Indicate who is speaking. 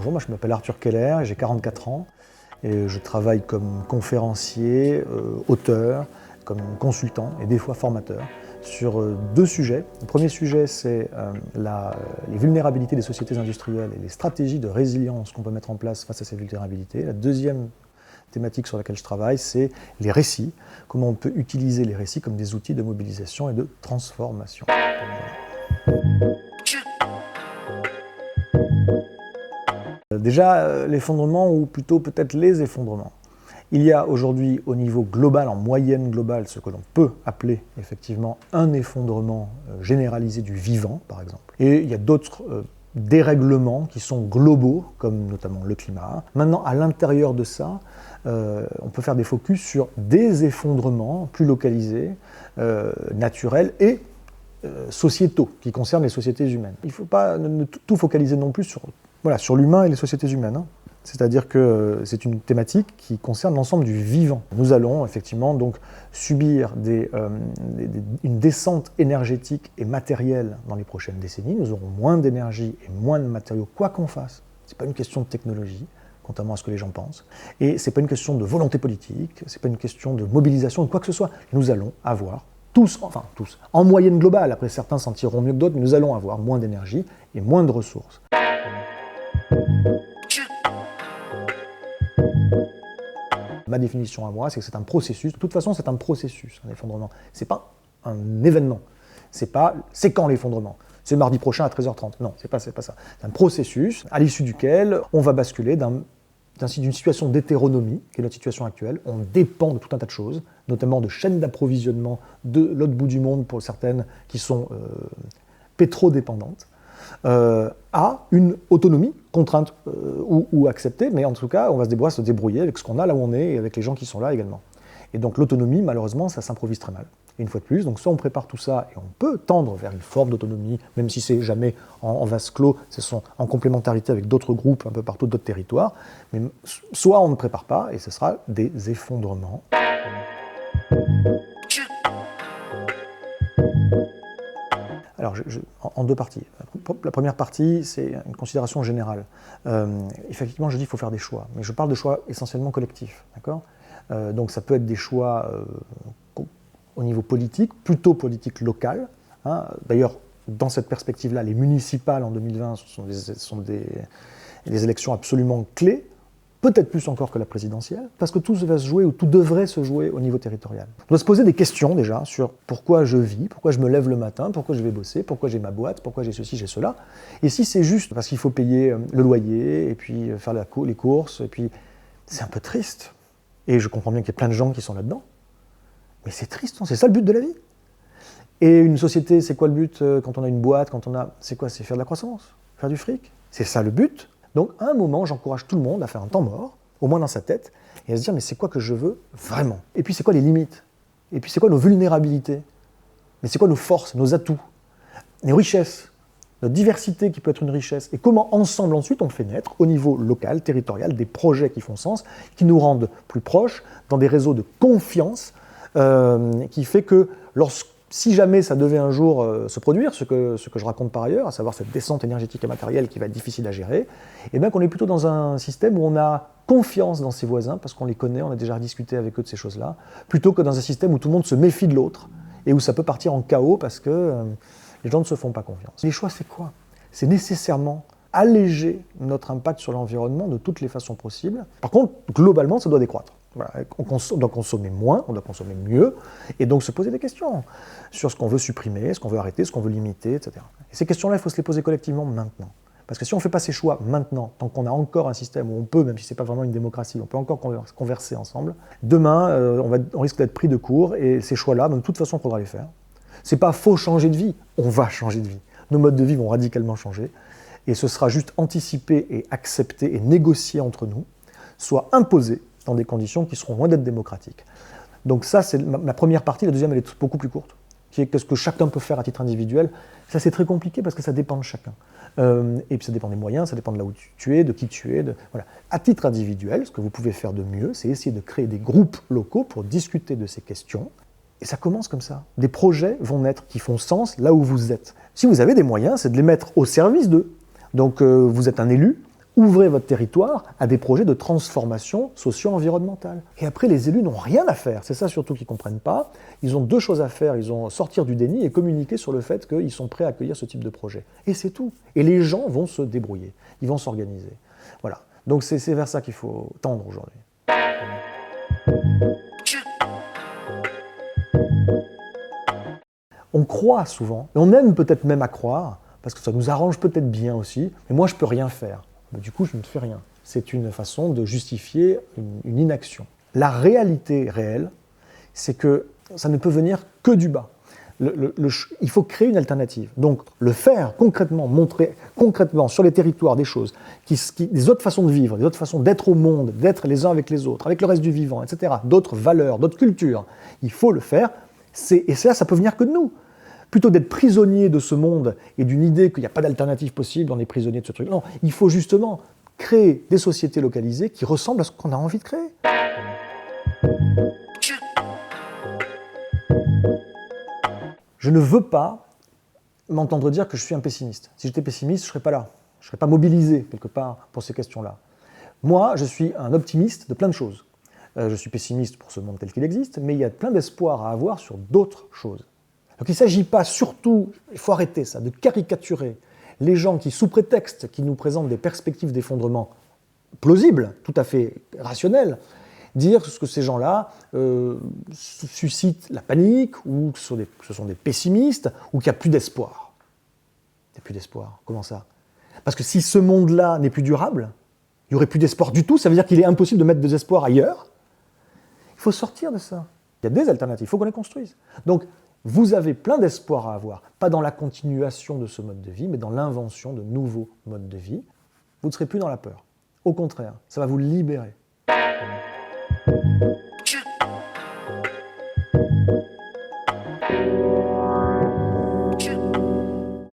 Speaker 1: Bonjour, moi je m'appelle Arthur Keller, j'ai 44 ans et je travaille comme conférencier, auteur, comme consultant et des fois formateur sur deux sujets. Le premier sujet, c'est les vulnérabilités des sociétés industrielles et les stratégies de résilience qu'on peut mettre en place face à ces vulnérabilités. La deuxième thématique sur laquelle je travaille, c'est les récits, comment on peut utiliser les récits comme des outils de mobilisation et de transformation. Déjà, l'effondrement, ou plutôt peut-être les effondrements. Il y a aujourd'hui au niveau global, en moyenne globale, ce que l'on peut appeler effectivement un effondrement généralisé du vivant, par exemple. Et il y a d'autres dérèglements qui sont globaux, comme notamment le climat. Maintenant, à l'intérieur de ça, on peut faire des focus sur des effondrements plus localisés, naturels et sociétaux, qui concernent les sociétés humaines. Il ne faut pas tout focaliser non plus sur l'humain et les sociétés humaines. C'est-à-dire que c'est une thématique qui concerne l'ensemble du vivant. Nous allons effectivement donc subir une descente énergétique et matérielle dans les prochaines décennies. Nous aurons moins d'énergie et moins de matériaux, quoi qu'on fasse. Ce n'est pas une question de technologie, contrairement à ce que les gens pensent. Et ce n'est pas une question de volonté politique, ce n'est pas une question de mobilisation, de quoi que ce soit. Nous allons avoir tous, en moyenne globale, après certains s'en tireront mieux que d'autres, mais nous allons avoir moins d'énergie et moins de ressources. Ma définition à moi, c'est que c'est un processus. De toute façon, c'est un processus, un effondrement. C'est pas un événement. C'est quand l'effondrement? C'est mardi prochain à 13h30. Non, c'est pas ça. C'est un processus à l'issue duquel on va basculer d'une situation d'hétéronomie, qui est notre situation actuelle. On dépend de tout un tas de choses, notamment de chaînes d'approvisionnement de l'autre bout du monde pour certaines qui sont pétrodépendantes, à une autonomie, contrainte ou acceptée, mais en tout cas, on va se débrouiller avec ce qu'on a là où on est et avec les gens qui sont là également. Et donc l'autonomie, malheureusement, ça s'improvise très mal. Et une fois de plus, donc soit on prépare tout ça et on peut tendre vers une forme d'autonomie, même si c'est jamais en vase clos, ce sont en complémentarité avec d'autres groupes un peu partout, d'autres territoires, mais soit on ne prépare pas et ce sera des effondrements. Alors, en deux parties. La première partie, c'est une considération générale. Effectivement, je dis qu'il faut faire des choix, mais je parle de choix essentiellement collectifs, d'accord ? Donc ça peut être des choix au niveau politique, plutôt politique local. D'ailleurs, dans cette perspective-là, les municipales en 2020 sont des élections absolument clés, peut-être plus encore que la présidentielle, parce que tout va se jouer, ou tout devrait se jouer au niveau territorial. On doit se poser des questions déjà sur pourquoi je vis, pourquoi je me lève le matin, pourquoi je vais bosser, pourquoi j'ai ma boîte, pourquoi j'ai ceci, j'ai cela. Et si c'est juste parce qu'il faut payer le loyer, et puis faire les courses, et puis c'est un peu triste. Et je comprends bien qu'il y a plein de gens qui sont là-dedans. Mais c'est triste, c'est ça le but de la vie. Et une société, c'est quoi le but quand on a une boîte, c'est quoi? C'est faire de la croissance, faire du fric. C'est ça le but. Donc, à un moment, j'encourage tout le monde à faire un temps mort, au moins dans sa tête, et à se dire, mais c'est quoi que je veux vraiment? Et puis, c'est quoi les limites? Et puis, c'est quoi nos vulnérabilités? Mais c'est quoi nos forces, nos atouts, nos richesses, notre diversité qui peut être une richesse? Et comment, ensemble, ensuite, on fait naître, au niveau local, territorial, des projets qui font sens, qui nous rendent plus proches, dans des réseaux de confiance, qui fait que, si jamais ça devait un jour se produire, ce que je raconte par ailleurs, à savoir cette descente énergétique et matérielle qui va être difficile à gérer, et bien qu'on est plutôt dans un système où on a confiance dans ses voisins, parce qu'on les connaît, on a déjà discuté avec eux de ces choses-là, plutôt que dans un système où tout le monde se méfie de l'autre, et où ça peut partir en chaos parce que les gens ne se font pas confiance. Les choix, c'est quoi? C'est nécessairement alléger notre impact sur l'environnement de toutes les façons possibles. Par contre, globalement, ça doit décroître. Voilà, on doit consommer moins, on doit consommer mieux, et donc se poser des questions sur ce qu'on veut supprimer, ce qu'on veut arrêter, ce qu'on veut limiter, etc. Et ces questions-là, il faut se les poser collectivement maintenant. Parce que si on ne fait pas ces choix maintenant, tant qu'on a encore un système où on peut, même si ce n'est pas vraiment une démocratie, on peut encore converser ensemble, demain, on risque d'être pris de court, et ces choix-là, de toute façon, il faudra les faire. C'est pas faut changer de vie, on va changer de vie. Nos modes de vie vont radicalement changer, et ce sera juste anticipé et accepté et négocié entre nous, soit imposé dans des conditions qui seront loin d'être démocratiques. Donc ça, c'est ma première partie. La deuxième, elle est beaucoup plus courte, qui est qu'est-ce que chacun peut faire à titre individuel. Ça, c'est très compliqué parce que ça dépend de chacun. Et puis ça dépend des moyens, ça dépend de là où tu es, de qui tu es. Voilà. À titre individuel, ce que vous pouvez faire de mieux, c'est essayer de créer des groupes locaux pour discuter de ces questions. Et ça commence comme ça. Des projets vont naître qui font sens là où vous êtes. Si vous avez des moyens, c'est de les mettre au service d'eux. Donc vous êtes un élu, Ouvrez votre territoire à des projets de transformation socio-environnementale. Et après, les élus n'ont rien à faire. C'est ça surtout qu'ils ne comprennent pas. Ils ont deux choses à faire. Ils ont sortir du déni et communiquer sur le fait qu'ils sont prêts à accueillir ce type de projet. Et c'est tout. Et les gens vont se débrouiller. Ils vont s'organiser. Voilà. Donc c'est vers ça qu'il faut tendre aujourd'hui. On croit souvent, et on aime peut-être même à croire, parce que ça nous arrange peut-être bien aussi, mais moi je ne peux rien faire. Mais du coup, je ne fais rien. C'est une façon de justifier une inaction. La réalité réelle, c'est que ça ne peut venir que du bas. Il faut créer une alternative. Donc, le faire concrètement, montrer concrètement sur les territoires des choses, des autres façons de vivre, des autres façons d'être au monde, d'être les uns avec les autres, avec le reste du vivant, etc., d'autres valeurs, d'autres cultures, il faut le faire. Et ça peut venir que de nous. Plutôt d'être prisonnier de ce monde et d'une idée qu'il n'y a pas d'alternative possible, on est prisonnier de ce truc. Non, il faut justement créer des sociétés localisées qui ressemblent à ce qu'on a envie de créer. Je ne veux pas m'entendre dire que je suis un pessimiste. Si j'étais pessimiste, je ne serais pas là. Je ne serais pas mobilisé quelque part pour ces questions-là. Moi, je suis un optimiste de plein de choses. Je suis pessimiste pour ce monde tel qu'il existe, mais il y a plein d'espoir à avoir sur d'autres choses. Donc il ne s'agit pas surtout, il faut arrêter ça, de caricaturer les gens qui, sous prétexte qu'ils nous présentent des perspectives d'effondrement plausibles, tout à fait rationnelles, dire que ces gens-là suscitent la panique, ou que ce sont des pessimistes, ou qu'il n'y a plus d'espoir. Il n'y a plus d'espoir. Comment ça? Parce que si ce monde-là n'est plus durable, il n'y aurait plus d'espoir du tout, ça veut dire qu'il est impossible de mettre des espoirs ailleurs. Il faut sortir de ça. Il y a des alternatives, il faut qu'on les construise. Donc, vous avez plein d'espoir à avoir, pas dans la continuation de ce mode de vie, mais dans l'invention de nouveaux modes de vie. Vous ne serez plus dans la peur. Au contraire, ça va vous libérer.